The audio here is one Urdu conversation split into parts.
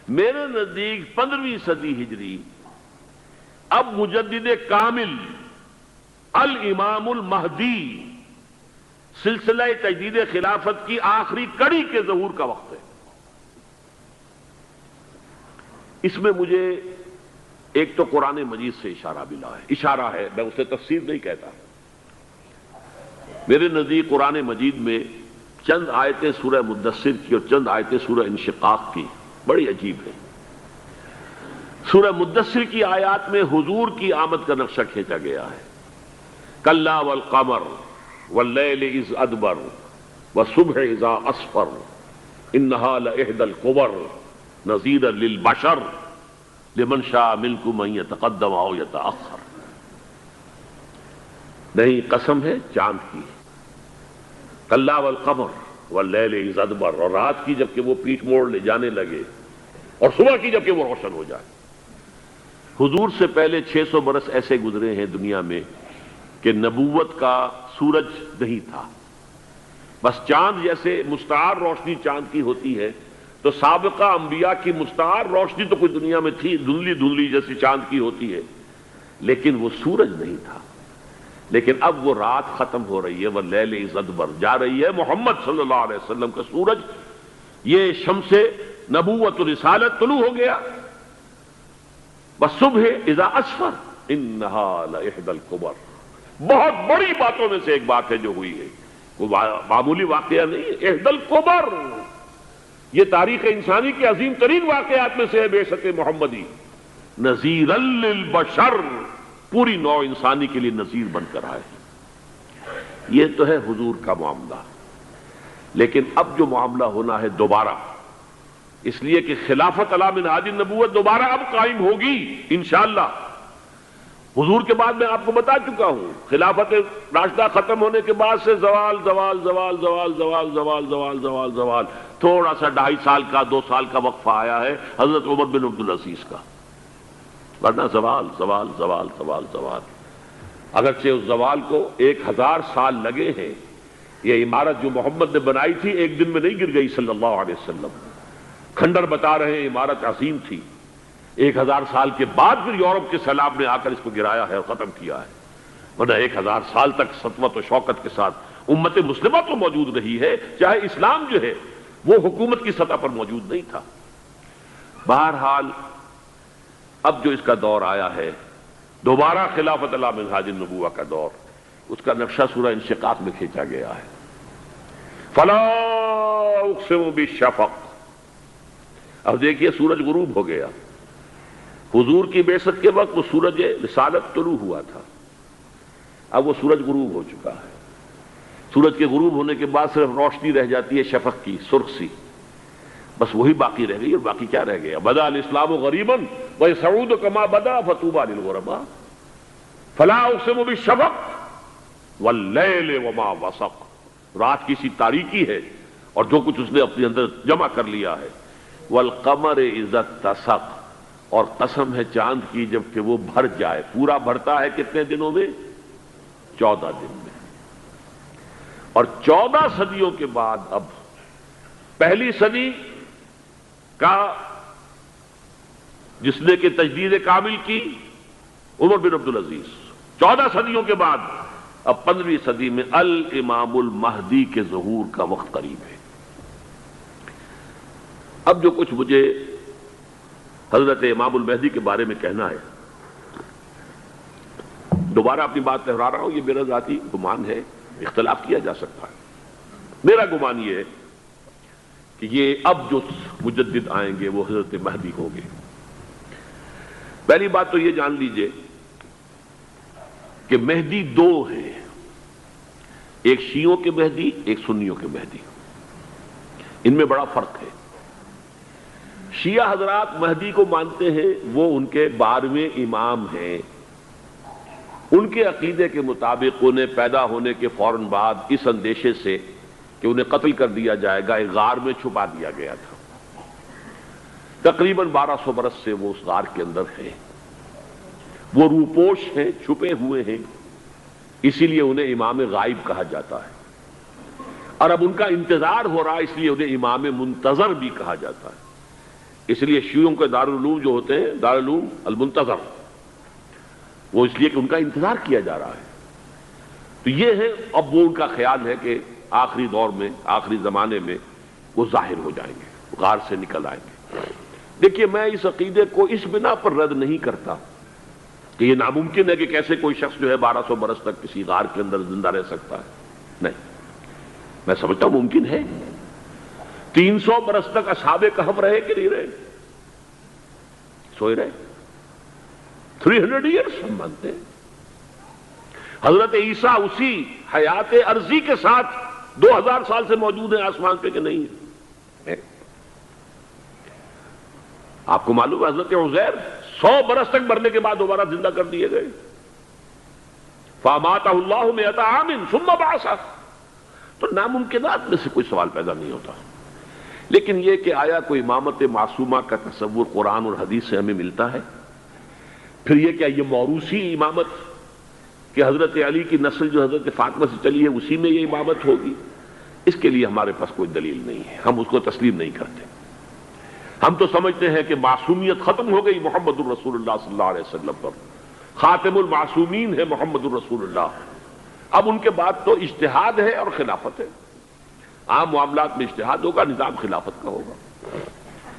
میرے نزدیک 15ویں صدی ہجری اب مجدد کامل الامام المہدی سلسلہ تجدید خلافت کی آخری کڑی کے ظہور کا وقت ہے۔ اس میں مجھے ایک تو قرآن مجید سے اشارہ ملا ہے، اشارہ ہے، میں اسے تفسیر نہیں کہتا۔ میرے نزدیک قرآن مجید میں چند آیتیں سورہ مدثر کی اور چند آیتیں سورہ انشقاق کی بڑی عجیب ہیں۔ سورہ مدثر کی آیات میں حضور کی آمد کا نقشہ کھینچا گیا ہے، کلا والقمر واللیل اذ ادبر والصبح اذا اسفر انہا لإحدی الکبر نذیرا للبشر لمن شاء منکم ان یتقدم او یتأخر۔ نہیں، قسم ہے چاند کی، کلا والقمر واللیل اذ ادبر، اور رات کی جبکہ وہ پیٹھ موڑ لے جانے لگے، اور صبح کی جبکہ وہ روشن ہو جائے۔ حضور سے پہلے 600 برس ایسے گزرے ہیں دنیا میں کہ نبوت کا سورج نہیں تھا، بس چاند جیسے مستعار روشنی چاند کی ہوتی ہے، تو سابقہ انبیاء کی مستعار روشنی تو کوئی دنیا میں تھی، دھندلی دھندلی جیسی چاند کی ہوتی ہے، لیکن وہ سورج نہیں تھا۔ لیکن اب وہ رات ختم ہو رہی ہے، وہ لیل اذ ادبر جا رہی ہے، محمد صلی اللہ علیہ وسلم کا سورج، یہ شمس نبوت و رسالت طلوع ہو گیا۔ وَالصُّبْحِ اِذَا أَسْفَرَ إِنَّهَا لَإِحْدَى الْكُبَرِ، بہت بڑی باتوں میں سے ایک بات ہے جو ہوئی ہے، وہ معمولی واقعہ نہیں ہے، احدى الکبر، یہ تاریخ انسانی کے عظیم ترین واقعات میں سے ہے بعثت محمدی، نذیرا للبشر، پوری نوع انسانی کے لیے نذیر بن کر آئے۔ یہ تو ہے حضور کا معاملہ، لیکن اب جو معاملہ ہونا ہے دوبارہ، اس لیے کہ خلافت علی منہاج النبوت دوبارہ اب قائم ہوگی انشاءاللہ۔ حضور کے بعد میں آپ کو بتا چکا ہوں، خلافت راشدہ ختم ہونے کے بعد سے زوال زوال زوال زوال زوال زوال زوال زوال زوال، تھوڑا سا 2.5 سال کا 2 سال کا وقفہ آیا ہے حضرت عمر بن عبدالعزیز کا، ورنہ زوال زوال زوال زوال زوال۔ اگرچہ اس زوال کو 1000 سال لگے ہیں، یہ عمارت جو محمد نے بنائی تھی ایک دن میں نہیں گر گئی صلی اللہ علیہ وسلم، کھنڈر بتا رہے ہیں عمارت عظیم تھی، 1000 سال کے بعد پھر یورپ کے سیلاب نے آ کر اس کو گرایا ہے اور ختم کیا ہے، ورنہ 1000 سال تک سطوت و شوکت کے ساتھ امت مسلمہ تو موجود رہی ہے، چاہے اسلام جو ہے وہ حکومت کی سطح پر موجود نہیں تھا۔ بہرحال اب جو اس کا دور آیا ہے دوبارہ خلافت علی منہاج النبوہ کا دور، اس کا نقشہ سورہ انشقاق میں کھینچا گیا ہے۔ فلا اقسم بالشفق، اب دیکھیے سورج غروب ہو گیا، حضور کی بعثت کے وقت وہ سورج رسالت طلوع ہوا تھا، اب وہ سورج غروب ہو چکا ہے۔ سورج کے غروب ہونے کے بعد صرف روشنی رہ جاتی ہے شفق کی، سرخ سی، بس وہی باقی رہ گئی، اور باقی کیا رہ گیا؟ بدا الاسلام غریبا ویسعود کما بدا فطوبی للغرباء، فلا اقسم بالشفق واللیل وما وسق، رات کی سی تاریکی ہے اور جو کچھ اس نے اپنے اندر جمع کر لیا ہے، والقمر اذا اتسق، اور قسم ہے چاند کی جبکہ وہ بھر جائے، پورا بھرتا ہے کتنے دنوں میں؟ 14 دن میں۔ اور 14 صدیوں کے بعد اب پہلی صدی کا جس نے کہ تجدید کامل کی عمر بن عبدالعزیز، 14 صدیوں کے بعد اب 15ویں صدی میں الامام المہدی کے ظہور کا وقت قریب ہے۔ اب جو کچھ مجھے حضرت امام المہدی کے بارے میں کہنا ہے، دوبارہ اپنی بات دہرا رہا ہوں، یہ میرا ذاتی گمان ہے، اختلاف کیا جا سکتا ہے۔ میرا گمان یہ ہے کہ یہ اب جو مجدد آئیں گے وہ حضرت مہدی ہوں گے۔ پہلی بات تو یہ جان لیجئے کہ مہدی 2 ہیں، ایک شیعوں کے مہدی، ایک سنیوں کے مہدی، ان میں بڑا فرق ہے۔ شیعہ حضرات مہدی کو مانتے ہیں، وہ ان کے 12ویں امام ہیں، ان کے عقیدے کے مطابق انہیں پیدا ہونے کے فوراً بعد اس اندیشے سے کہ انہیں قتل کر دیا جائے گا ایک غار میں چھپا دیا گیا تھا، تقریباً 1200 برس سے وہ اس غار کے اندر ہیں، وہ روپوش ہیں، چھپے ہوئے ہیں، اسی لیے انہیں امام غائب کہا جاتا ہے، اور اب ان کا انتظار ہو رہا ہے اس لیے انہیں امام منتظر بھی کہا جاتا ہے۔ اس لیے شیعوں کے دارالعلوم جو ہوتے ہیں دارالعلوم المنتظر، وہ اس لیے کہ ان کا انتظار کیا جا رہا ہے. تو یہ ہے، اب وہ ان کا خیال ہے کہ آخری دور میں، آخری زمانے میں وہ ظاہر ہو جائیں گے، غار سے نکل آئیں گے. دیکھیے میں اس عقیدے کو اس بنا پر رد نہیں کرتا کہ یہ ناممکن ہے کہ کیسے کوئی شخص جو ہے 1200 برس تک کسی غار کے اندر زندہ رہ سکتا ہے. نہیں، میں سمجھتا ہوں ممکن ہے. 300 برس تک اصحاب کہف رہے کہ نہیں رہے؟ سوئے رہے. 300 ایئرس ہم مانتے ہیں. حضرت عیسیٰ اسی حیات عرضی کے ساتھ 2000 سال سے موجود ہیں آسمان پہ کہ نہیں ہے؟ آپ کو معلوم ہے حضرت عزیر 100 برس تک مرنے کے بعد دوبارہ زندہ کر دیے گئے. فَأَمَاتَهُ اللَّهُ مِئَةَ عَامٍ ثُمَّ بَعَثَهُ. تو ناممکنات میں سے کوئی سوال پیدا نہیں ہوتا. لیکن یہ کہ آیا کوئی امامت معصومہ کا تصور قرآن اور حدیث سے ہمیں ملتا ہے؟ پھر یہ کیا یہ موروثی امامت کہ حضرت علی کی نسل جو حضرت فاطمہ سے چلی ہے اسی میں یہ امامت ہوگی؟ اس کے لیے ہمارے پاس کوئی دلیل نہیں ہے، ہم اس کو تسلیم نہیں کرتے. ہم تو سمجھتے ہیں کہ معصومیت ختم ہو گئی محمد الرسول اللہ صلی اللہ علیہ وسلم پر. خاتم المعصومین ہے محمد الرسول اللہ. اب ان کے بعد تو اجتہاد ہے اور خلافت ہے. عام معاملات میں اجتہاد ہوگا، نظام خلافت کا ہوگا.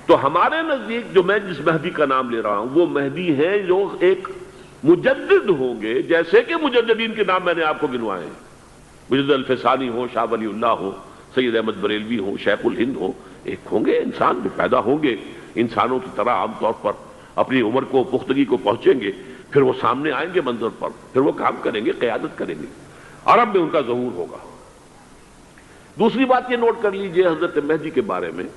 تو ہمارے نزدیک جو میں جس مہدی کا نام لے رہا ہوں وہ مہدی ہے جو ایک مجدد ہوں گے، جیسے کہ مجددین کے نام میں نے آپ کو گنوائے ہیں. مجدد الفسانی ہو، شاہ ولی اللہ ہو، سید احمد بریلوی ہو، شیخ الہند ہو. ایک ہوں گے انسان جو پیدا ہوں گے انسانوں کی طرح عام طور پر اپنی عمر کو پختگی کو پہنچیں گے، پھر وہ سامنے آئیں گے منظر پر، پھر وہ کام کریں گے، قیادت کریں گے. عرب میں ان کا ظہور ہوگا. دوسری بات یہ نوٹ کر لیجئے حضرت مہدی کے بارے میں،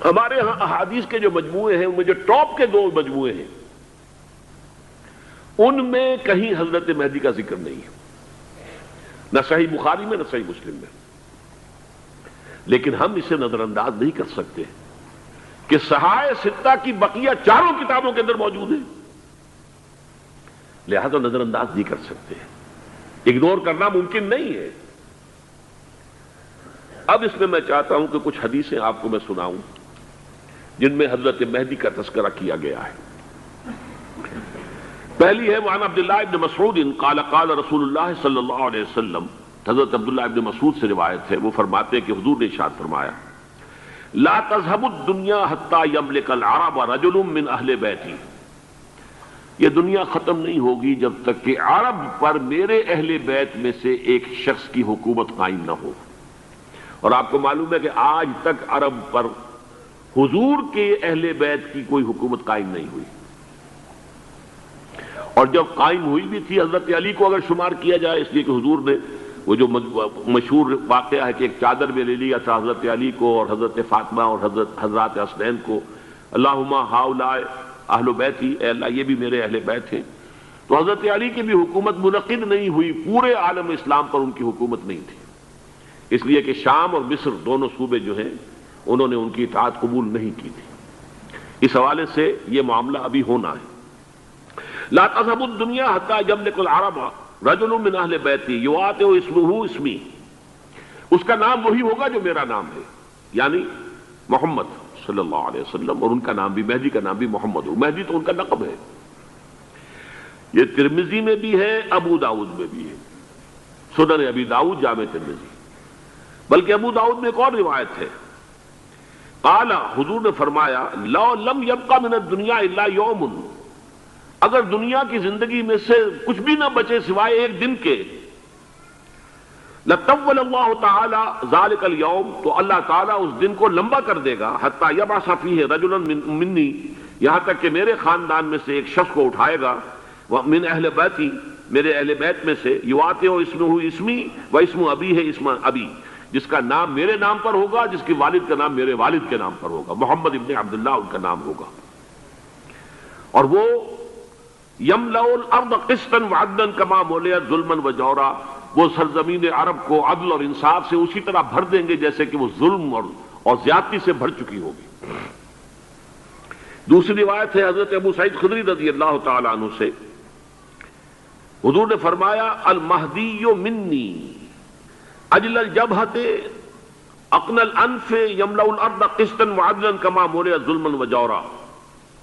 ہمارے ہاں احادیث کے جو مجموعے ہیں ان میں جو ٹاپ کے 2 مجموعے ہیں ان میں کہیں حضرت مہدی کا ذکر نہیں ہے، نہ صحیح بخاری میں نہ صحیح مسلم میں. لیکن ہم اسے نظر انداز نہیں کر سکتے کہ صحائح ستہ کی بقیہ 4 کتابوں کے اندر موجود ہیں، لہذا نظر انداز نہیں کر سکتے، اگنور کرنا ممکن نہیں ہے. اب اس میں میں چاہتا ہوں کہ کچھ حدیثیں آپ کو میں سناؤں جن میں حضرت مہدی کا تذکرہ کیا گیا ہے. پہلی ہے وعن عبداللہ ابن مسعود قال قال رسول اللہ صلی اللہ علیہ وسلم. حضرت عبداللہ ابن مسعود سے روایت ہے، وہ فرماتے ہیں کہ حضور نے ارشاد فرمایا لا تذهب الدنيا حتى يملك العرب رجل من اہل بیتی. یہ دنیا ختم نہیں ہوگی جب تک کہ عرب پر میرے اہل بیت میں سے ایک شخص کی حکومت قائم نہ ہو. اور آپ کو معلوم ہے کہ آج تک عرب پر حضور کے اہل بیت کی کوئی حکومت قائم نہیں ہوئی. اور جب قائم ہوئی بھی تھی حضرت علی کو اگر شمار کیا جائے، اس لیے کہ حضور نے وہ جو مشہور واقعہ ہے کہ ایک چادر میں لے لیا تھا حضرت علی کو اور حضرت فاطمہ اور حضرات حسنین کو، اللہم ہؤلاء اہل بیتی، اے اللہ یہ بھی میرے اہل بیت ہیں. تو حضرت علی کی بھی حکومت منعقد نہیں ہوئی، پورے عالم اسلام پر ان کی حکومت نہیں تھی، اس لیے کہ شام اور مصر دونوں صوبے جو ہیں انہوں نے ان کی اطاعت قبول نہیں کی تھی. اس حوالے سے یہ معاملہ ابھی ہونا ہے. لا تذهب الدنيا حتى يملك العرب رجل من اہل بیتی یواطئ اسمہ اسمی. اس کا نام وہی ہوگا جو میرا نام ہے، یعنی محمد صلی اللہ علیہ وسلم. اور ان کا نام بھی، مہدی کا نام بھی محمد ہو. مہدی تو ان کا لقب ہے. یہ ترمذی میں بھی ہے، ابو داؤد میں بھی ہے، سنن ابی داؤد، جامع ترمذی. بلکہ ابو داؤد میں ایک اور روایت ہے، قال حضور نے فرمایا لو لم يبقى من الدنيا الا يوم. اگر دنیا کی زندگی میں سے کچھ بھی نہ بچے سوائے ایک دن کے، لطول اللہ تعالی ذلك اليوم، تو اللہ تعالیٰ اس دن کو لمبا کر دے گا، حتی یبعث فیہ رجلا منی، یہاں تک کہ میرے خاندان میں سے ایک شخص کو اٹھائے گا، من اہل بیتی، میرے اہل بیت میں سے، یواطئ اسمہ اسمی و اسم ابی ہے اسم ابی، جس کا نام میرے نام پر ہوگا، جس کے والد کا نام میرے والد کے نام پر ہوگا، محمد ابن عبداللہ ان کا نام ہوگا. اور وہ یملأ الارض قسطا وعدلا کما ملئت ظلما وجورا، وہ سرزمین عرب کو عدل اور انصاف سے اسی طرح بھر دیں گے جیسے کہ وہ ظلم اور زیادتی سے بھر چکی ہوگی. دوسری روایت ہے حضرت ابو سعید خدری رضی اللہ تعالی عنہ سے، حضور نے فرمایا المہدی منی اجل الجبہۃ اقن الانف یملأ الارض قسطا وعدلا کما ملئ ظلما وجورا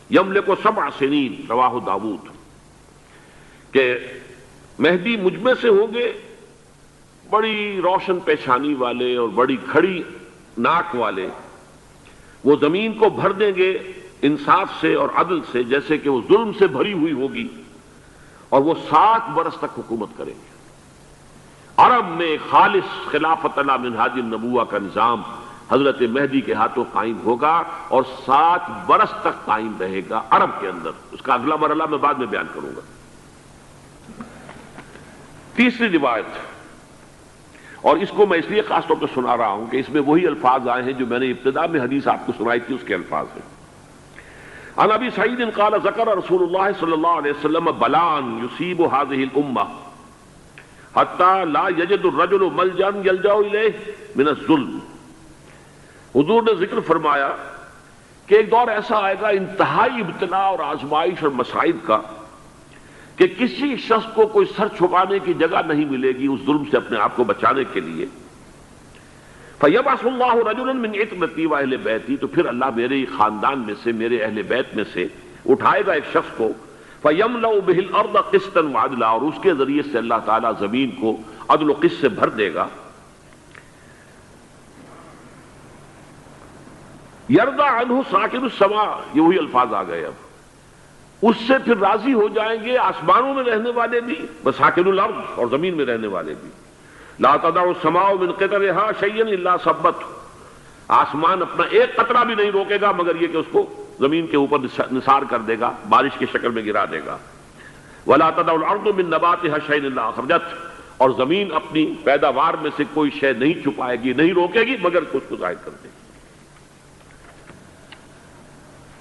یملک 7 سنین، رواہ داود، کہ مہدی مجھ میں سے ہوں گے بڑی روشن پیشانی والے اور بڑی کھڑی ناک والے، وہ زمین کو بھر دیں گے انصاف سے اور عدل سے، جیسے کہ وہ ظلم سے بھری ہوئی ہوگی، اور وہ 7 برس تک حکومت کریں گے۔ عرب میں خالص خلافت علی منہاج النبوہ کا نظام حضرت مہدی کے ہاتھوں قائم ہوگا اور 7 برس تک قائم رہے گا عرب کے اندر۔ اس کا اگلا مرحلہ میں بعد میں بیان کروں گا۔ تیسری روایت، اور اس کو میں اس لیے خاص طور پہ سنا رہا ہوں کہ اس میں وہی الفاظ آئے ہیں جو میں نے ابتدا میں حدیث آپ کو سنائی تھی، اس کے الفاظ ہیں۔ عن ابی سعید قال ذکر رسول اللہ صلی اللہ علیہ وسلم بلاء یصیب هذه الامہ حتی لا یجد الرجل ملجا یلجا الیہ من الظلم۔ حضور نے ذکر فرمایا کہ ایک دور ایسا آئے گا انتہائی ابتلاء اور آزمائش اور مصائب کا کہ کسی شخص کو کوئی سر چھپانے کی جگہ نہیں ملے گی اس ظلم سے اپنے آپ کو بچانے کے لیے۔ فَيَبْعَثُ اللَّهُ رَجُلًا مِّنْ عِتْرَتِي وَأَهْلِ بَيْتِي، تو پھر اللہ میرے خاندان میں سے، میرے اہل بیت میں سے اٹھائے گا ایک شخص کو، فَيَمْلَأُ بِهِ الْأَرْضَ قِسْطًا وَعَدْلًا، اور اس کے ذریعے سے اللہ تعالیٰ زمین کو عدل و قسط سے بھر دے گا۔ يَرْضَى عَنْهُ سَاكِنُ السَّمَاءِ، یہ وہی الفاظ آ گئے اب، اس سے پھر راضی ہو جائیں گے آسمانوں میں رہنے والے بھی، وساکن الارض، اور زمین میں رہنے والے بھی۔ لا تدع السماء من قطرها شيئا الا ثبته، آسمان اپنا ایک قطرہ بھی نہیں روکے گا مگر یہ کہ اس کو زمین کے اوپر نثار کر دے گا، بارش کی شکل میں گرا دے گا۔ ولا تدع الارض من نباتها شيئا الا اخرجته، اور زمین اپنی پیداوار میں سے کوئی شے نہیں چھپائے گی، نہیں روکے گی مگر کچھ کو ظاہر کر دے گی۔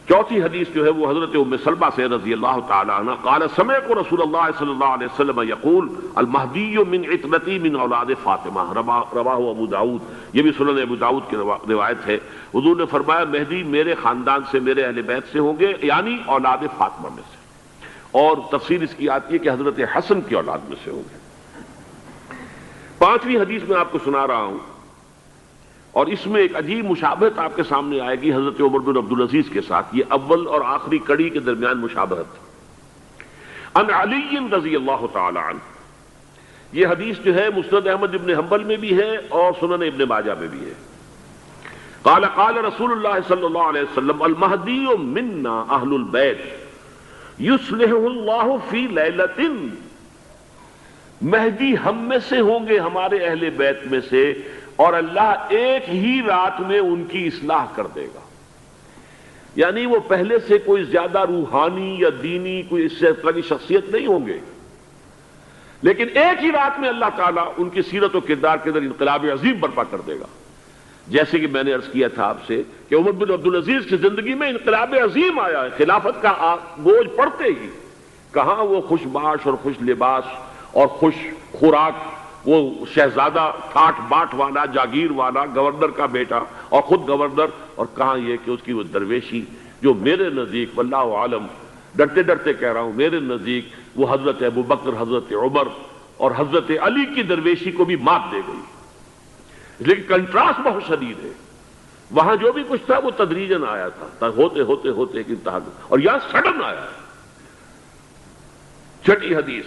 چوتھی حدیث جو ہے وہ حضرت ام سلمہ سے رضی اللہ تعالی عنہ قال سمعت رسول اللہ صلی اللہ علیہ وسلم یقول المہدی من عترتی من اولاد فاطمہ، رواہ ابو داود، یہ بھی سنن ابو داود کی روایت ہے۔ حضور نے فرمایا مہدی میرے خاندان سے، میرے اہل بیت سے ہوں گے، یعنی اولاد فاطمہ میں سے، اور تفسیر اس کی آتی ہے کہ حضرت حسن کی اولاد میں سے ہوں گے۔ پانچویں حدیث میں آپ کو سنا رہا ہوں، اور اس میں ایک عجیب مشابہت آپ کے سامنے آئے گی حضرت عمر بن عبدالعزیز کے ساتھ، یہ اول اور آخری کڑی کے درمیان مشابہت۔ عن علی رضی اللہ تعالی عنہ، یہ حدیث جو ہے مسند احمد ابن حنبل میں بھی ہے اور سنن ابن ماجہ میں بھی ہے۔ قال قال رسول اللہ صلی اللہ علیہ وسلم المہدی منا اہل البیت یصلحہ اللہ فی لیلۃ، مہدی ہم میں سے ہوں گے، ہمارے اہل بیت میں سے، اور اللہ ایک ہی رات میں ان کی اصلاح کر دے گا۔ یعنی وہ پہلے سے کوئی زیادہ روحانی یا دینی کوئی اس سے طرح کی شخصیت نہیں ہوں گے، لیکن ایک ہی رات میں اللہ تعالیٰ ان کی سیرت و کردار کے اندر انقلاب عظیم برپا کر دے گا۔ جیسے کہ میں نے عرض کیا تھا آپ سے کہ عمر بن عبدالعزیز کی زندگی میں انقلاب عظیم آیا ہے، خلافت کا بوجھ پڑتے ہی کہاں وہ خوش باش اور خوش لباس اور خوش خوراک، وہ شہزادہ ٹھاٹ باٹ والا، جاگیر والا، گورنر کا بیٹا اور خود گورنر، اور کہاں یہ کہ اس کی وہ درویشی جو میرے نزدیک واللہ عالم، ڈرتے ڈرتے کہہ رہا ہوں، میرے نزدیک وہ حضرت ابو بکر، حضرت عمر اور حضرت علی کی درویشی کو بھی مات دے گئی۔ لیکن کنٹراسٹ بہت شدید ہے، وہاں جو بھی کچھ تھا وہ تدریجاً آیا تھا، ہوتے ہوتے ہوتے ایک انتہا، اور یہاں سڈن آیا۔ چھٹی حدیث،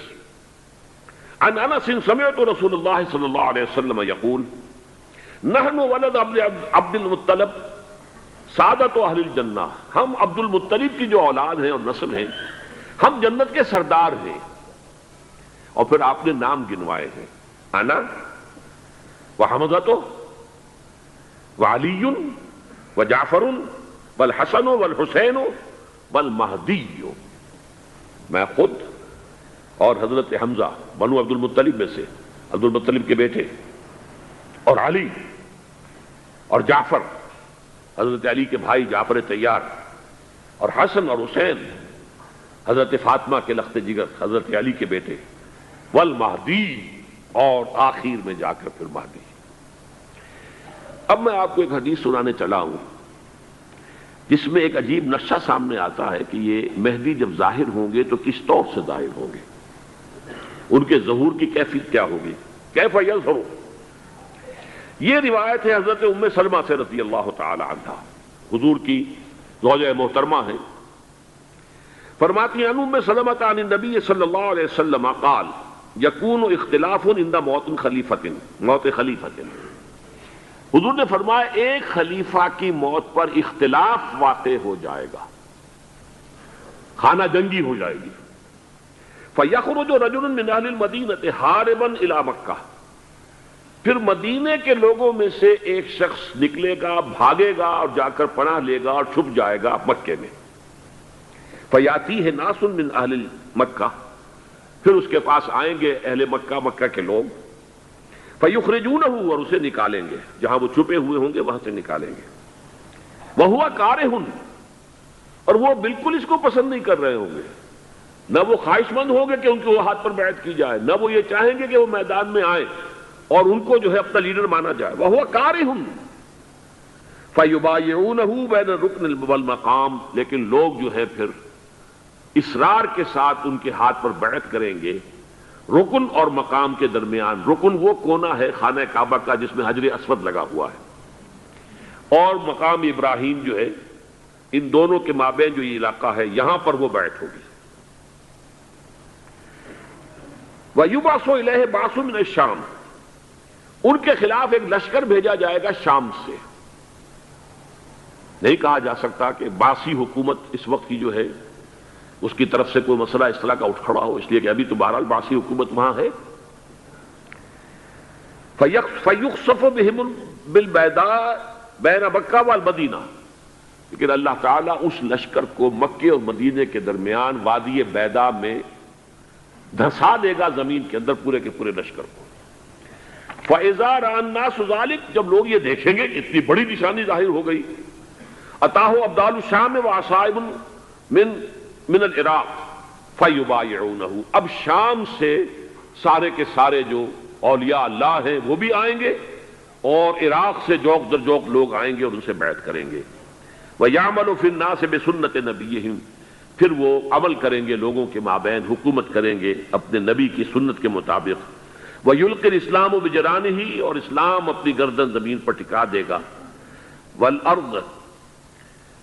عن انس سمعت رسول اللہ صلی اللہ علیہ وسلم یقول نحن ولد عبد المطلب سعادت اہل الجنہ، ہم عبد المطلب کی جو اولاد ہیں اور نسل ہیں، ہم جنت کے سردار ہیں۔ اور پھر آپ نے نام گنوائے ہیں، انا وحمزۃ وعلی وجعفر والحسن والحسین والمہدی، میں خود اور حضرت حمزہ بنو عبد المطلب میں سے، عبد المطلب کے بیٹے، اور علی اور جعفر حضرت علی کے بھائی جعفر طیار، اور حسن اور حسین حضرت فاطمہ کے لخت جگر حضرت علی کے بیٹے، والمہدی، اور آخر میں جا کر پھر مہدی۔ اب میں آپ کو ایک حدیث سنانے چلا ہوں جس میں ایک عجیب نقشہ سامنے آتا ہے کہ یہ مہدی جب ظاہر ہوں گے تو کس طور سے ظاہر ہوں گے، ان کے ظہور کی کیفیت کیا ہوگی، کیف یظہر۔ یہ روایت ہے حضرت ام سلمہ سے رضی اللہ تعالی عنہا، حضور کی زوجہ محترمہ ہیں، فرماتی ہیں ام سلمہ عن النبی صلی اللہ علیہ وسلم قال یکون اختلاف عند موت خلیفۃ، حضور نے فرمایا ایک خلیفہ کی موت پر اختلاف واقع ہو جائے گا، خانہ جنگی ہو جائے گی۔ فَيَخْرُجُ رَجُلٌ مِّنْ أَهْلِ الْمَدِينَةِ حَارِبًا إِلَىٰ مَكَّةَ، پھر مدینے کے لوگوں میں سے ایک شخص نکلے گا، بھاگے گا اور جا کر پناہ لے گا اور چھپ جائے گا مکے میں۔ فَيَأْتِيهِ نَاسٌ مِّنْ أَهْلِ مَكَّةِ، پھر اس کے پاس آئیں گے اہل مکہ کے لوگ، فَيُخْرِجُونَهُ، اور اسے نکالیں گے، جہاں وہ چھپے ہوئے ہوں گے وہاں سے نکالیں گے۔ وَهُوَ كَارِهٌ، اور وہ بالکل اس کو پسند نہیں کر رہے ہوں گے، نہ وہ خواہش مند ہوں گے کہ ان کے ہاتھ پر بیعت کی جائے، نہ وہ یہ چاہیں گے کہ وہ میدان میں آئیں اور ان کو جو ہے اپنا لیڈر مانا جائے۔ وَهُوَ كَارِهٌ فَيُبَايِعُونَهُ بَيْنَ الرُّكْنِ وَالْمَقَامِ، لیکن لوگ جو ہے پھر اصرار کے ساتھ ان کے ہاتھ پر بیعت کریں گے رکن اور مقام کے درمیان۔ رکن وہ کونا ہے خانہ کعبہ کا جس میں حجر اسود لگا ہوا ہے، اور مقام ابراہیم جو ہے، ان دونوں کے مابین جو یہ علاقہ ہے یہاں پر وہ بیعت ہوگی۔ وَيُبْعَثُ إِلَيْهِ بَعْثٌ مِّنَ الشَّامِ، ان کے خلاف ایک لشکر بھیجا جائے گا شام سے۔ نہیں کہا جا سکتا کہ باسی حکومت اس وقت کی جو ہے اس کی طرف سے کوئی مسئلہ اس طرح کا اٹھ کھڑا ہو، اس لیے کہ ابھی تو بہرحال باسی حکومت وہاں ہے۔ فَيُخْسَفُ بِهِمُ بِالْبَيْضَاءِ بَيْنَ مَكَّةَ وَالْمَدِينَةِ، لیکن اللہ تعالیٰ اس لشکر کو مکے اور مدینے کے درمیان وادی بیضاء میں دھسا دے گا، زمین کے اندر پورے کے پورے لشکر کو۔ فَإِذَا رَأَى النَّاسُ ذَلِكَ، جب لوگ یہ دیکھیں گے کہ اتنی بڑی نشانی ظاہر ہو گئی، أَتَاهُ أَبْدَالُ الشَّامِ وَعَصَائِبٌ من العراق فَيُبَايِعُونَهُ، اب شام سے سارے کے سارے جو اولیاء اللہ ہیں وہ بھی آئیں گے، اور عراق سے جوق در جوق لوگ آئیں گے اور ان سے بیعت کریں گے۔ وَيَعْمَلُ فِي النَّاسِ بِسُنَّةِ نَبِيِّهِمْ، پھر وہ عمل کریں گے لوگوں کے مابین، حکومت کریں گے اپنے نبی کی سنت کے مطابق۔ وَيُلْقِي الْإِسْلَامُ بِجَرَانِهِ، اور اسلام اپنی گردن زمین پر ٹکا دے گا۔ وَالْأَرْضَ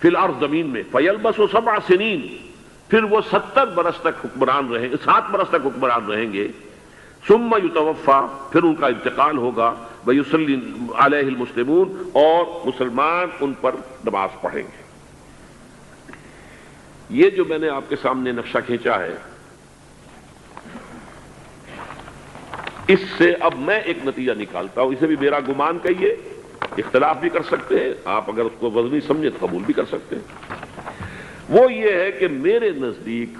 فِي الْأَرْضِ، زمین میں۔ فَيَلْبَسُ 7 سنین، پھر وہ 70 برس تک حکمران رہیں، 7 برس تک حکمران رہیں گے۔ ثم یتوفا، پھر ان کا انتقال ہوگا۔ ویصلی علیہ المسلمون، اور مسلمان ان پر نماز پڑھیں گے۔ یہ جو میں نے آپ کے سامنے نقشہ کھینچا ہے، اس سے اب میں ایک نتیجہ نکالتا ہوں، اسے بھی میرا گمان کہیے، اختلاف بھی کر سکتے ہیں آپ، اگر اس کو وزنی سمجھے تو قبول بھی کر سکتے ہیں۔ وہ یہ ہے کہ میرے نزدیک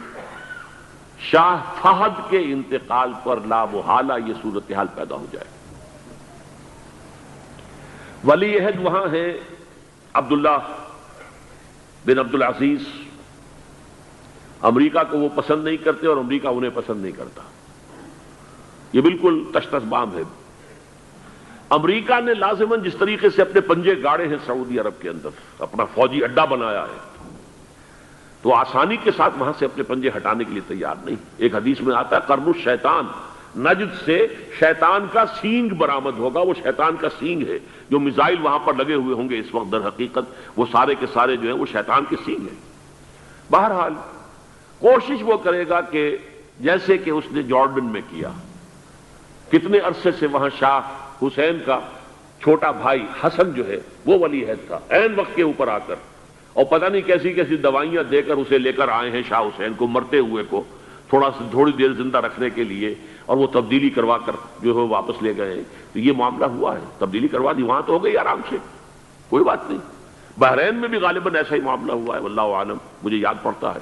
شاہ فہد کے انتقال پر لا محالہ یہ صورتحال پیدا ہو جائے۔ ولی عہد وہاں ہے عبداللہ بن عبدالعزیز، امریکہ کو وہ پسند نہیں کرتے اور امریکہ انہیں پسند نہیں کرتا، یہ بالکل تشتش بام ہے۔ امریکہ نے لازماً جس طریقے سے اپنے پنجے گاڑے ہیں سعودی عرب کے اندر، اپنا فوجی اڈا بنایا ہے، تو آسانی کے ساتھ وہاں سے اپنے پنجے ہٹانے کے لیے تیار نہیں۔ ایک حدیث میں آتا ہے قرن الشیطان، نجد سے شیطان کا سینگ برآمد ہوگا، وہ شیطان کا سینگ ہے، جو میزائل وہاں پر لگے ہوئے ہوں گے اس وقت، در حقیقت وہ سارے کے سارے جو ہیں وہ شیطان کے سینگ ہیں۔ بہرحال کوشش وہ کرے گا کہ جیسے کہ اس نے جارڈن میں کیا، کتنے عرصے سے وہاں شاہ حسین کا چھوٹا بھائی حسن جو ہے وہ ولی عہد تھا، عین وقت کے اوپر آ کر، اور پتہ نہیں کیسی کیسی دوائیاں دے کر اسے لے کر آئے ہیں شاہ حسین کو، مرتے ہوئے کو تھوڑی دیر زندہ رکھنے کے لیے، اور وہ تبدیلی کروا کر جو ہے واپس لے گئے ہیں۔ تو یہ معاملہ ہوا ہے، تبدیلی کروا دی، وہاں تو ہو گئی آرام سے، کوئی بات نہیں۔ بحرین میں بھی غالباً ایسا ہی معاملہ ہوا ہے، واللہ عالم، مجھے یاد پڑتا ہے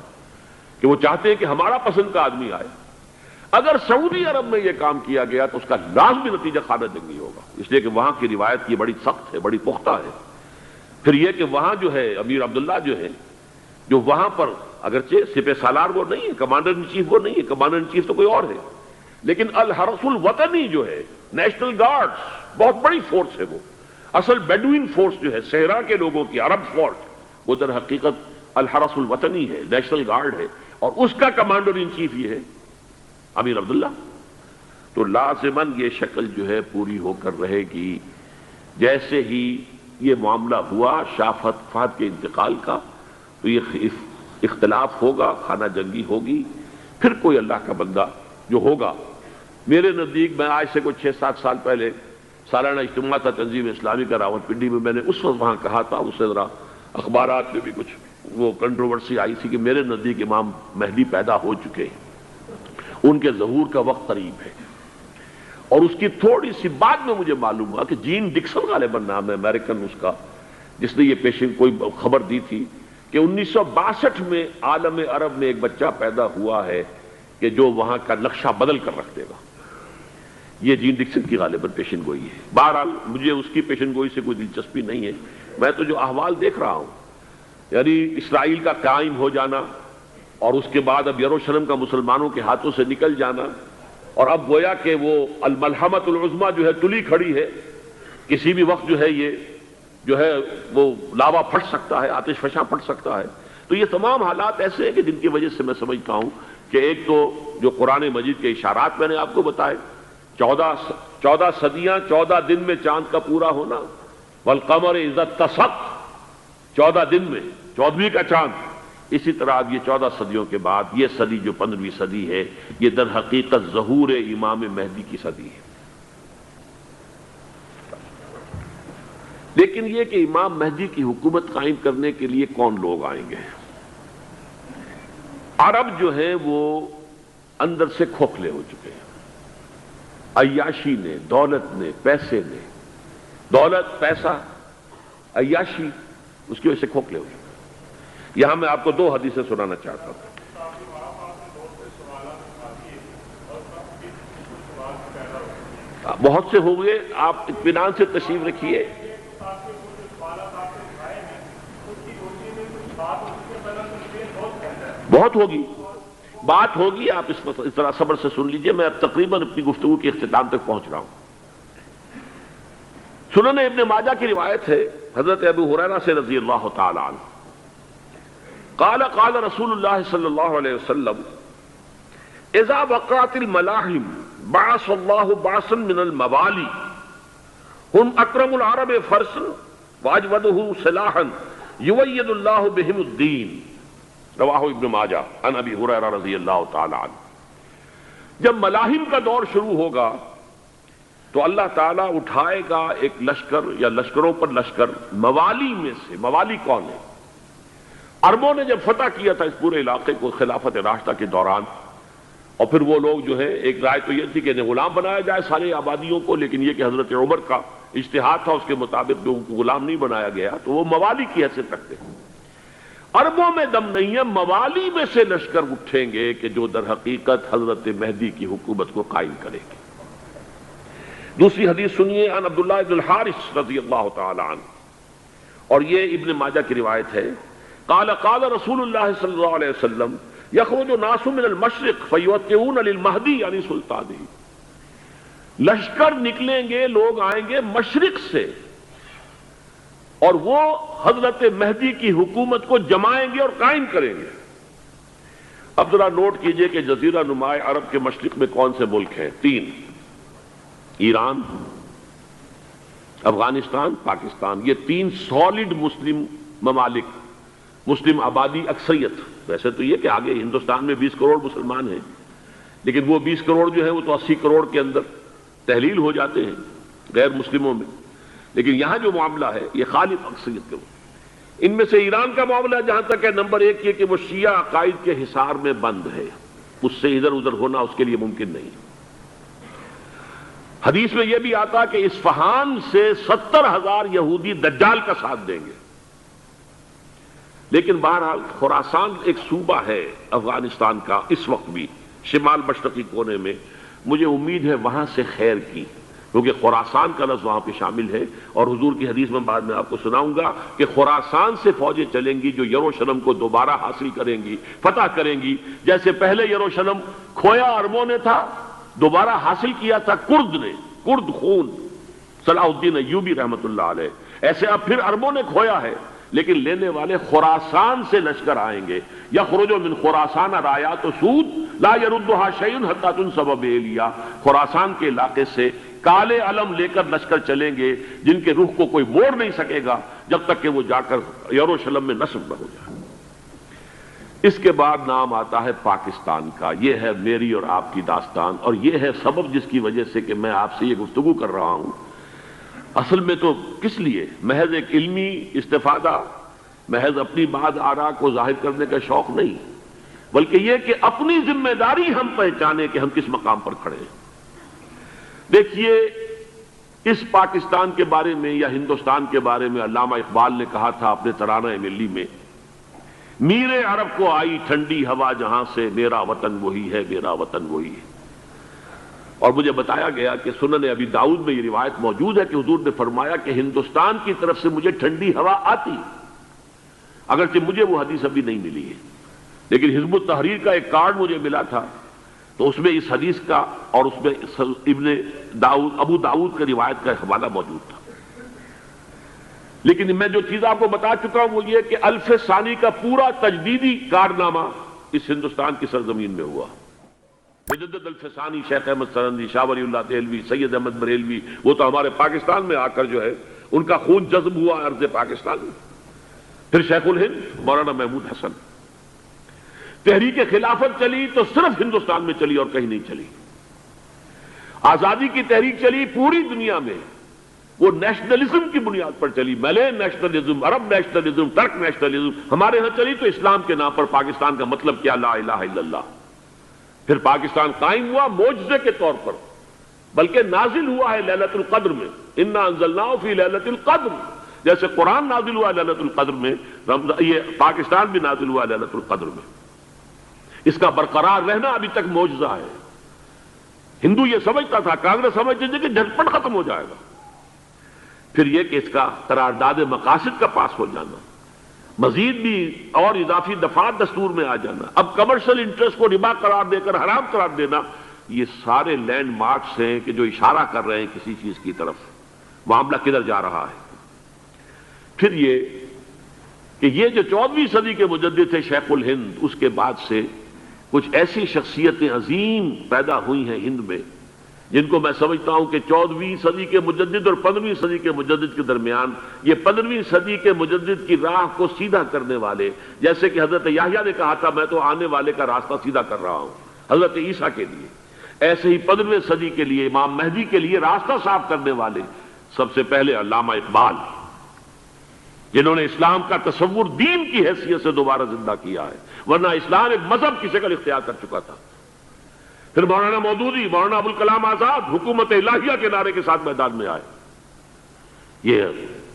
کہ وہ چاہتے ہیں کہ ہمارا پسند کا آدمی آئے۔ اگر سعودی عرب میں یہ کام کیا گیا تو اس کا لازمی نتیجہ خانہ جنگی ہوگا، اس لیے کہ وہاں کی روایت یہ بڑی سخت ہے، بڑی پختہ ہے۔ پھر یہ کہ وہاں جو ہے امیر عبداللہ جو ہے، جو وہاں پر اگرچہ سپہ سالار وہ نہیں ہے، کمانڈر ان چیف وہ نہیں ہے، کمانڈر ان چیف تو کوئی اور ہے، لیکن الحرس الوطنی جو ہے، نیشنل گارڈز، بہت بڑی فورس ہے وہ، اصل بیڈوین فورس جو ہے صحرا کے لوگوں کی، عرب فورس، وہ در حقیقت الحرس الوطنی ہے، نیشنل گارڈ ہے، اور اس کا کمانڈر ان چیف یہ ہے امیر عبداللہ۔ تو لازماً یہ شکل جو ہے پوری ہو کر رہے گی جیسے ہی یہ معاملہ ہوا شاہ فہد کے انتقال کا تو یہ اختلاف ہوگا، خانہ جنگی ہوگی، پھر کوئی اللہ کا بندہ جو ہوگا. میرے نزدیک میں آج سے کوئی 6-7 سال پہلے سالانہ اجتماع تھا تنظیم اسلامی کا راولپنڈی میں، میں نے اس وقت وہاں کہا تھا، اس سے ذرا اخبارات میں بھی کچھ وہ کنٹروورسی آئی تھی کہ میرے نزدیک امام مہدی پیدا ہو چکے ہیں، ان کے ظہور کا وقت قریب ہے. اور اس کی تھوڑی سی بعد میں مجھے معلوم ہوا کہ جین ڈکسن غالباً نام ہے امریکن اس کا، جس نے یہ پیشن کوئی خبر دی تھی کہ 1962 میں عالم عرب میں ایک بچہ پیدا ہوا ہے کہ جو وہاں کا نقشہ بدل کر رکھ دے گا. یہ جین ڈکسن کی غالباً پیشن گوئی ہے. بہرحال مجھے اس کی پیشن گوئی سے کوئی دلچسپی نہیں ہے، میں تو جو احوال دیکھ رہا ہوں یعنی اسرائیل کا قائم ہو جانا اور اس کے بعد اب یروشلم کا مسلمانوں کے ہاتھوں سے نکل جانا، اور اب گویا کہ وہ الملحمۃ العظمیٰ جو ہے تلی کھڑی ہے، کسی بھی وقت جو ہے یہ جو ہے وہ لاوا پھٹ سکتا ہے، آتش فشاں پھٹ سکتا ہے. تو یہ تمام حالات ایسے ہیں کہ جن کی وجہ سے میں سمجھتا ہوں کہ ایک تو جو قرآن مجید کے اشارات میں نے آپ کو بتائے، 14 صدیاں 14 دن میں چاند کا پورا ہونا، والقمر اذا اتسق، 14 دن میں 14ویں کا چاند. اسی طرح اب یہ 14 صدیوں کے بعد یہ صدی جو 15ویں صدی ہے، یہ در حقیقت ظہور امام مہدی کی صدی ہے. لیکن یہ کہ امام مہدی کی حکومت قائم کرنے کے لیے کون لوگ آئیں گے؟ عرب جو ہیں وہ اندر سے کھوکھلے ہو چکے ہیں. عیاشی نے، دولت نے، پیسے نے، دولت، پیسہ، عیاشی، اس کی وجہ سے کھوکھلے ہو چکے ہیں. یہاں میں آپ کو 2 حدیثیں سنانا چاہتا ہوں. بہت سے ہوں گے، آپ اطمینان سے تشریف رکھیے. بہت ہوگی، بات ہوگی، آپ اس طرح صبر سے سن لیجئے. میں اب تقریباً اپنی گفتگو کے اختتام تک پہنچ رہا ہوں. سنن ابن ماجہ کی روایت ہے حضرت ابو ہریرہ سے رضی اللہ تعالی عنہ، قال قال رسول اللہ صلی اللہ علیہ وسلم اذا وقعت الملاحم بعث اللہ بعثا من الموالی هم اکرم العرب فرسا واجودہ سلاحا یوید اللہ بہم الدین. رواہ ابن ماجہ عن ابی ہریرہ رضی اللہ تعالی عنہ. جب ملاحم کا دور شروع ہوگا تو اللہ تعالیٰ اٹھائے گا ایک لشکر یا لشکروں پر لشکر موالی میں سے. موالی کون ہے؟ عربوں نے جب فتح کیا تھا اس پورے علاقے کو خلافت راشدہ کے دوران، اور پھر وہ لوگ جو ہے ایک رائے تو یہ تھی کہ انہیں غلام بنایا جائے سارے آبادیوں کو، لیکن یہ کہ حضرت عمر کا اجتہاد تھا، اس کے مطابق جو ان کو غلام نہیں بنایا گیا تو وہ موالی کی حیثیت رکھتے ہیں. عربوں میں دم نہیں ہے، موالی میں سے لشکر اٹھیں گے کہ جو در حقیقت حضرت مہدی کی حکومت کو قائم کرے گی. دوسری حدیث سنیے عن عبداللہ ابن الحارث رضی اللہ تعالی عنہ، اور یہ ابن ماجہ کی روایت ہے. قال قال رسول اللہ صلی اللہ علیہ وسلم یخرج ناس من المشرق فیوقعون للمہدی یعنی سلطانی. لشکر نکلیں گے، لوگ آئیں گے مشرق سے، اور وہ حضرت مہدی کی حکومت کو جمائیں گے اور قائم کریں گے. اب ذرا نوٹ کیجئے کہ جزیرہ نما عرب کے مشرق میں کون سے ملک ہیں؟ 3: ایران، افغانستان، پاکستان. یہ 3 سالڈ مسلم ممالک، مسلم آبادی اکثریت. ویسے تو یہ کہ آگے ہندوستان میں 20 کروڑ مسلمان ہیں، لیکن وہ 20 کروڑ جو ہے وہ تو 80 کروڑ کے اندر تحلیل ہو جاتے ہیں غیر مسلموں میں. لیکن یہاں جو معاملہ ہے یہ خالص اکثریت کے. ان میں سے ایران کا معاملہ جہاں تک ہے، نمبر 1 یہ کہ وہ شیعہ عقائد کے حصار میں بند ہے، اس سے ادھر ادھر ہونا اس کے لیے ممکن نہیں. حدیث میں یہ بھی آتا کہ اصفہان سے 70,000 یہودی دجال کا ساتھ دیں گے. لیکن بہرحال خراسان ایک صوبہ ہے افغانستان کا اس وقت بھی شمال مشرقی کونے میں، مجھے امید ہے وہاں سے خیر کی، کیونکہ خراسان کا لفظ وہاں پہ شامل ہے. اور حضور کی حدیث میں بعد میں آپ کو سناؤں گا کہ خراسان سے فوجیں چلیں گی جو یروشلم کو دوبارہ حاصل کریں گی، فتح کریں گی. جیسے پہلے یروشلم کھویا عربوں نے تھا، دوبارہ حاصل کیا تھا کرد نے، کرد خون صلاح الدین ایوبی رحمت اللہ علیہ، ایسے اب پھر عربوں نے کھویا ہے، لیکن لینے والے خراسان سے لشکر آئیں گے. یخرج من خراسان رایات و سود لا یردها شیء حتی تنصب بإیلیا. خراسان کے علاقے سے کالے علم لے کر لشکر چلیں گے جن کے رخ کو کوئی موڑ نہیں سکے گا جب تک کہ وہ جا کر یروشلم میں نصب نہ ہو جائے۔ اس کے بعد نام آتا ہے پاکستان کا۔ یہ ہے میری اور آپ کی داستان، اور یہ ہے سبب جس کی وجہ سے کہ میں آپ سے یہ گفتگو کر رہا ہوں۔ اصل میں تو کس لیے؟ محض ایک علمی استفادہ، محض اپنی بات آراء کو ظاہر کرنے کا شوق نہیں، بلکہ یہ کہ اپنی ذمہ داری ہم پہچانیں کہ ہم کس مقام پر کھڑے ہیں۔ دیکھیے، اس پاکستان کے بارے میں یا ہندوستان کے بارے میں علامہ اقبال نے کہا تھا اپنے ترانہ ملی میں، میر عرب کو آئی ٹھنڈی ہوا جہاں سے، میرا وطن وہی ہے، میرا وطن وہی ہے۔ اور مجھے بتایا گیا کہ سنن ابی داؤد میں یہ روایت موجود ہے کہ حضور نے فرمایا کہ ہندوستان کی طرف سے مجھے ٹھنڈی ہوا آتی، اگرچہ مجھے وہ حدیث ابھی نہیں ملی ہے، لیکن حزب التحریر کا ایک کارڈ مجھے ملا تھا، تو اس میں اس حدیث کا اور اس میں ابو داؤد کا روایت کا حوالہ موجود تھا۔ لیکن میں جو چیز آپ کو بتا چکا ہوں وہ یہ کہ الف ثانی کا پورا تجدیدی کارنامہ اس ہندوستان کی سرزمین میں ہوا۔ مجدد الف ثانی شیخ احمد سرندی، شاہ ولی اللہ دہلوی، سید احمد بریلوی، وہ تو ہمارے پاکستان میں آ کر جو ہے ان کا خون جذب ہوا ارض پاکستان میں۔ پھر شیخ الہند مولانا محمود حسن۔ تحریک خلافت چلی تو صرف ہندوستان میں چلی اور کہیں نہیں چلی۔ آزادی کی تحریک چلی پوری دنیا میں، وہ نیشنلزم کی بنیاد پر چلی، ملے نیشنلزم، عرب نیشنلزم، ترک نیشنلزم۔ ہمارے ہاں چلی تو اسلام کے نام پر پاکستان کا مطلب کیا؟ لا الہ الا اللہ۔ پھر پاکستان قائم ہوا معجزے کے طور پر، بلکہ نازل ہوا ہے لیلۃ القدر میں، انا انزلناہ فی لیلۃ القدر۔ جیسے قرآن نازل ہوا لیلۃ القدر میں، یہ پاکستان بھی نازل ہوا لیلۃ القدر میں۔ اس کا برقرار رہنا ابھی تک معجزہ ہے۔ ہندو یہ سمجھتا تھا، کانگریس سمجھتی تھی کہ جھٹپٹ ختم ہو جائے گا۔ پھر یہ کہ اس کا قرارداد مقاصد کا پاس ہو جانا، مزید بھی اور اضافی دفعات دستور میں آ جانا، اب کمرشل انٹرسٹ کو ربا قرار دے کر حرام قرار دینا، یہ سارے لینڈ مارکس ہیں کہ جو اشارہ کر رہے ہیں کسی چیز کی طرف، معاملہ کدھر جا رہا ہے۔ پھر یہ کہ یہ جو 14ویں صدی کے مجدد تھے شیخ الہند، اس کے بعد سے کچھ ایسی شخصیتیں عظیم پیدا ہوئی ہیں ہند میں، جن کو میں سمجھتا ہوں کہ 14ویں صدی کے مجدد اور 15ویں صدی کے مجدد کے درمیان، یہ 15ویں صدی کے مجدد کی راہ کو سیدھا کرنے والے، جیسے کہ حضرت یحییٰ نے کہا تھا میں تو آنے والے کا راستہ سیدھا کر رہا ہوں حضرت عیسیٰ کے لیے، ایسے ہی 15ویں صدی کے لیے امام مہدی کے لیے راستہ صاف کرنے والے سب سے پہلے علامہ اقبال، جنہوں نے اسلام کا تصور دین کی حیثیت سے دوبارہ زندہ کیا ہے، ورنہ اسلام ایک مذہب کی شکل اختیار کر چکا تھا۔ پھر مولانا مودودی، مولانا ابوالکلام آزاد حکومت الہیہ کے نعرے کے ساتھ میدان میں آئے۔ یہ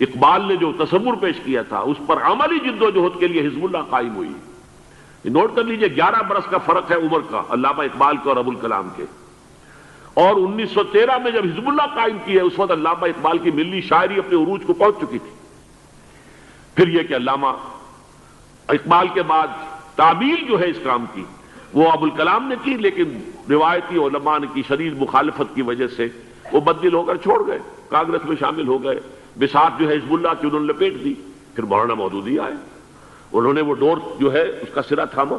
اقبال نے جو تصور پیش کیا تھا اس پر عملی جد و جہد کے لیے حزب اللہ قائم ہوئی۔ نوٹ کر لیجئے 11 برس کا فرق ہے عمر کا علامہ اقبال کے اور ابوالکلام کے، اور 1913 میں جب حزب اللہ قائم کی ہے اس وقت علامہ اقبال کی ملی شاعری اپنے عروج کو پہنچ چکی تھی۔ پھر یہ کہ علامہ اقبال کے بعد تعمیل جو ہے اس کام کی وہ ابوالکلام نے کی، لیکن روایتی علماء کی شدید مخالفت کی وجہ سے وہ بددل ہو کر چھوڑ گئے، کانگریس میں شامل ہو گئے، بساط جو ہے حزب اللہ کی انہوں نے لپیٹ دی۔ پھر مولانا مودودی آئے، انہوں نے وہ ڈور جو ہے اس کا سرا تھاما،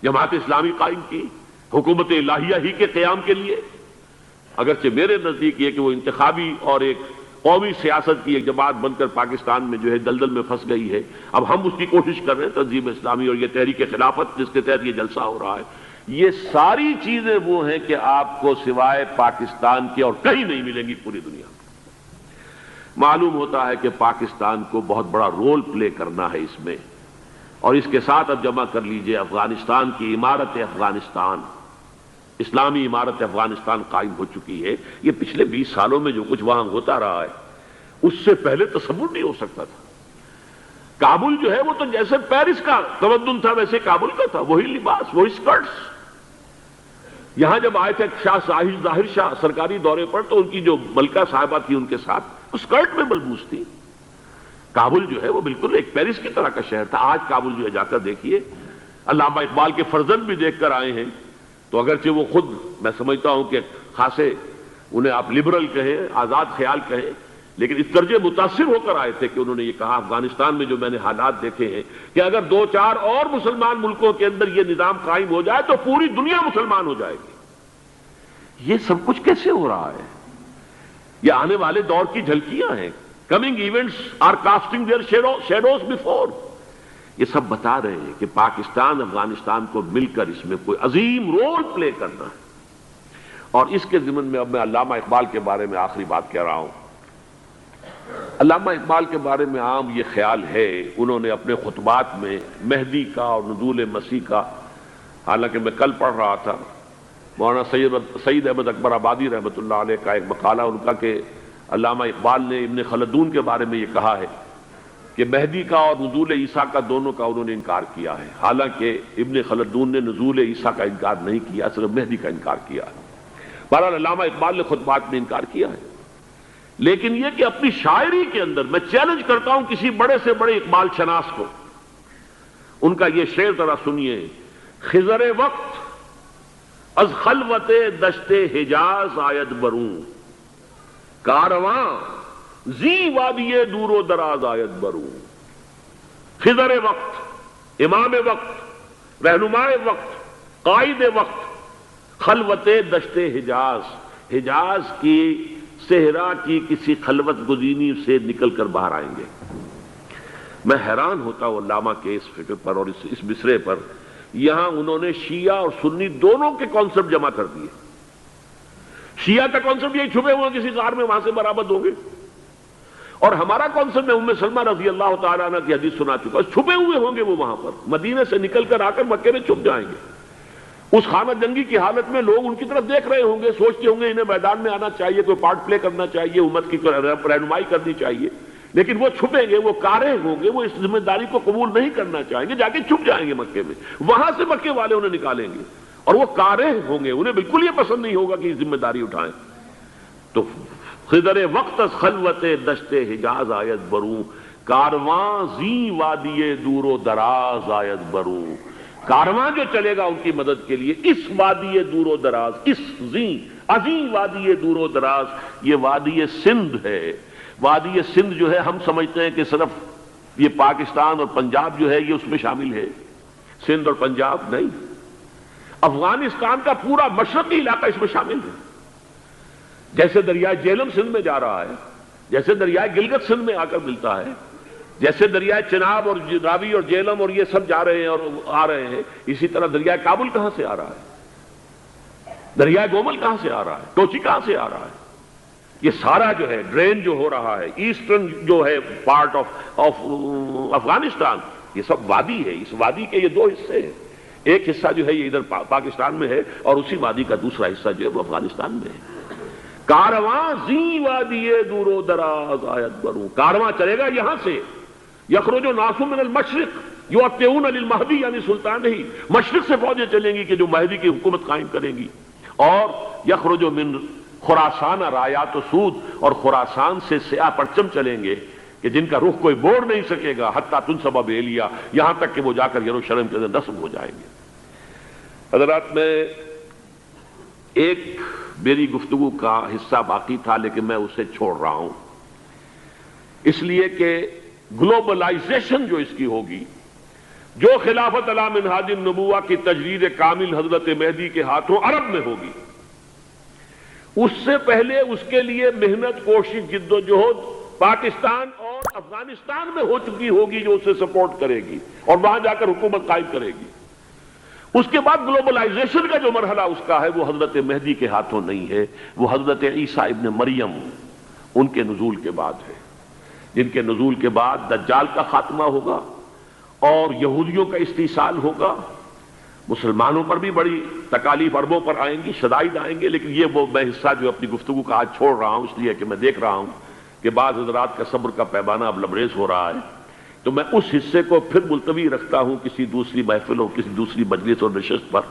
جماعت اسلامی قائم کی حکومت الہیہ ہی کے قیام کے لیے۔ اگرچہ میرے نزدیک یہ کہ وہ انتخابی اور ایک قومی سیاست کی ایک جماعت بن کر پاکستان میں جو ہے دلدل میں پھنس گئی ہے، اب ہم اس کی کوشش کر رہے ہیں، تنظیم اسلامی اور یہ تحریک خلافت جس کے تحت یہ جلسہ ہو رہا ہے، یہ ساری چیزیں وہ ہیں کہ آپ کو سوائے پاکستان کے اور کہیں نہیں ملیں گی پوری دنیا میں۔ معلوم ہوتا ہے کہ پاکستان کو بہت بڑا رول پلے کرنا ہے اس میں، اور اس کے ساتھ اب جمع کر لیجئے افغانستان کی عمارت افغانستان، اسلامی عمارت افغانستان قائم ہو چکی ہے۔ یہ پچھلے 20 سالوں میں جو کچھ وہاں ہوتا رہا ہے اس سے پہلے تصور نہیں ہو سکتا تھا۔ کابل جو ہے وہ تو جیسے پیرس کا تمدن تھا ویسے کابل کا تھا، وہی لباس، وہی سکرٹس۔ یہاں جب آئے تھے شاہ ظاہر شاہ سرکاری دورے پر تو ان کی جو ملکہ صاحبہ تھی ان کے ساتھ وہ سکرٹ میں ملبوس تھی۔ کابل جو ہے وہ بالکل ایک پیرس کی طرح کا شہر تھا۔ آج کابل جو ہے جا کر دیکھیے، علامہ اقبال کے فرزند بھی دیکھ کر آئے ہیں، تو اگرچہ وہ خود میں سمجھتا ہوں کہ خاصے انہیں آپ لبرل کہیں، آزاد خیال کہیں، لیکن اس درجے متاثر ہو کر آئے تھے کہ انہوں نے یہ کہا افغانستان میں جو میں نے حالات دیکھے ہیں کہ اگر 2-4 اور مسلمان ملکوں کے اندر یہ نظام قائم ہو جائے تو پوری دنیا مسلمان ہو جائے گی۔ یہ سب کچھ کیسے ہو رہا ہے؟ یہ آنے والے دور کی جھلکیاں ہیں. Coming events are casting their shadows before. یہ سب بتا رہے ہیں کہ پاکستان افغانستان کو مل کر اس میں کوئی عظیم رول پلے کرنا ہے. اور اس کے ضمن میں اب میں علامہ اقبال کے بارے میں آخری بات کہہ رہا ہوں. علامہ اقبال کے بارے میں عام یہ خیال ہے، انہوں نے اپنے خطبات میں مہدی کا اور نزول مسیح کا، حالانکہ میں کل پڑھ رہا تھا مولانا سید احمد اکبر آبادی رحمۃ اللہ علیہ کا ایک مقالہ ان کا کہ علامہ اقبال نے ابن خلدون کے بارے میں یہ کہا ہے کہ مہدی کا اور نزول عیسیٰ کا دونوں کا انہوں نے انکار کیا ہے، حالانکہ ابن خلدون نے نزول عیسیٰ کا انکار نہیں کیا، صرف مہدی کا انکار کیا ہے. بہرحال علامہ اقبال نے خطبات میں انکار کیا ہے. لیکن یہ کہ اپنی شاعری کے اندر میں چیلنج کرتا ہوں کسی بڑے سے بڑے اقبال شناس کو، ان کا یہ شعر ذرا سنیے. خضر وقت از خلوت دشت حجاز آید بروں، کارواں زی وادی دور و دراز آید بروں. خضر وقت، امام وقت، رہنمائے وقت، قائد وقت، خلوت دشت حجاز، حجاز کی صحرا کی کسی خلوت گزینی سے نکل کر باہر آئیں گے. میں حیران ہوتا ہوں علامہ کے اس فکر پر اور اس مصرے پر. یہاں انہوں نے شیعہ اور سنی دونوں کے کانسیپٹ جمع کر دیے. شیعہ کا کانسیپٹ یہی چھپے ہوئے کسی غار میں وہاں سے برآمد ہوں گے، اور ہمارا کانسیپٹ میں ام سلمہ رضی اللہ تعالیٰ عنہ کی حدیث سنا چکا، چھپے ہوئے ہوں گے وہ وہاں پر، مدینے سے نکل کر آ کر مکے میں چھپ جائیں گے. اس خانہ جنگی کی حالت میں لوگ ان کی طرف دیکھ رہے ہوں گے، سوچتے ہوں گے انہیں میدان میں آنا چاہیے، کوئی پارٹ پلے کرنا چاہیے، امت کی رہنمائی کرنی چاہیے. لیکن وہ چھپیں گے، وہ کارے ہوں گے، وہ اس ذمہ داری کو قبول نہیں کرنا چاہیں گے، جا کے چھپ جائیں گے مکے میں. وہاں سے مکے والے انہیں نکالیں گے اور وہ کارے ہوں گے، انہیں بالکل یہ پسند نہیں ہوگا کہ یہ ذمہ داری اٹھائیں. تو خضر وقت از خلوت دشت حجاز آید بروں، کارواں زی وادی دور و دراز آید بروں. کارواں جو چلے گا ان کی مدد کے لیے اس وادی دور و دراز، اس عظیم وادی دور و دراز، یہ وادی سندھ ہے. وادی سندھ جو ہے ہم سمجھتے ہیں کہ صرف یہ پاکستان اور پنجاب جو ہے یہ اس میں شامل ہے. سندھ اور پنجاب نہیں، افغانستان کا پورا مشرقی علاقہ اس میں شامل ہے. جیسے دریائے جیلم سندھ میں جا رہا ہے، جیسے دریائے گلگت سندھ میں آ کر ملتا ہے، جیسے دریائے چناب اور راوی اور جیلم اور یہ سب جا رہے ہیں اور آ رہے ہیں، اسی طرح دریائے کابل کہاں سے آ رہا ہے، دریائے گومل کہاں سے آ رہا ہے، ٹوچی کہاں سے آ رہا ہے. یہ سارا جو ہے ڈرین جو ہو رہا ہے، ایسٹرن جو ہے پارٹ آف افغانستان، یہ سب وادی ہے. اس وادی کے یہ دو حصے ہیں، ایک حصہ جو ہے یہ ادھر پاکستان میں ہے اور اسی وادی کا دوسرا حصہ جو ہے وہ افغانستان میں ہے. کارواں زی وادی دور و دراز آید بروں، کارواں چلے گا یہاں سے. یخرج الناس من المشرق یؤتون للمہدی، یعنی سلطان ہی مشرق سے فوجیں چلیں گی کہ جو مہدی کی حکومت قائم کریں گی. اور یخرج من خراسان رایات و سود، اور خراسان سے سیاہ پرچم چلیں گے کہ جن کا رخ کوئی موڑ نہیں سکے گا، حتیٰ تنصب بیلیا، یہاں تک کہ وہ جا کر یروشلم کے اندر نصب ہو جائیں گے. حضرات، میں ایک میری گفتگو کا حصہ باقی تھا لیکن میں اسے چھوڑ رہا ہوں، اس لیے کہ گلوبلائزیشن جو اس کی ہوگی، جو خلافت علی منہاج النبوہ کی تجرید کامل حضرت مہدی کے ہاتھوں عرب میں ہوگی، اس سے پہلے اس کے لیے محنت، کوشش، جد و جہد پاکستان اور افغانستان میں ہو چکی ہوگی جو اسے سپورٹ کرے گی اور وہاں جا کر حکومت قائم کرے گی. اس کے بعد گلوبلائزیشن کا جو مرحلہ اس کا ہے وہ حضرت مہدی کے ہاتھوں نہیں ہے، وہ حضرت عیسیٰ ابن مریم ان کے نزول کے بعد ہے، جن کے نزول کے بعد دجال کا خاتمہ ہوگا اور یہودیوں کا استحصال ہوگا. مسلمانوں پر بھی بڑی تکالیف عربوں پر آئیں گی، شدائد آئیں گے. لیکن یہ وہ میں حصہ جو اپنی گفتگو کا آج چھوڑ رہا ہوں اس لیے کہ میں دیکھ رہا ہوں کہ بعض حضرات کا صبر کا پیمانہ اب لبریز ہو رہا ہے، تو میں اس حصے کو پھر ملتوی رکھتا ہوں کسی دوسری محفل اور کسی دوسری مجلس اور نشست پر.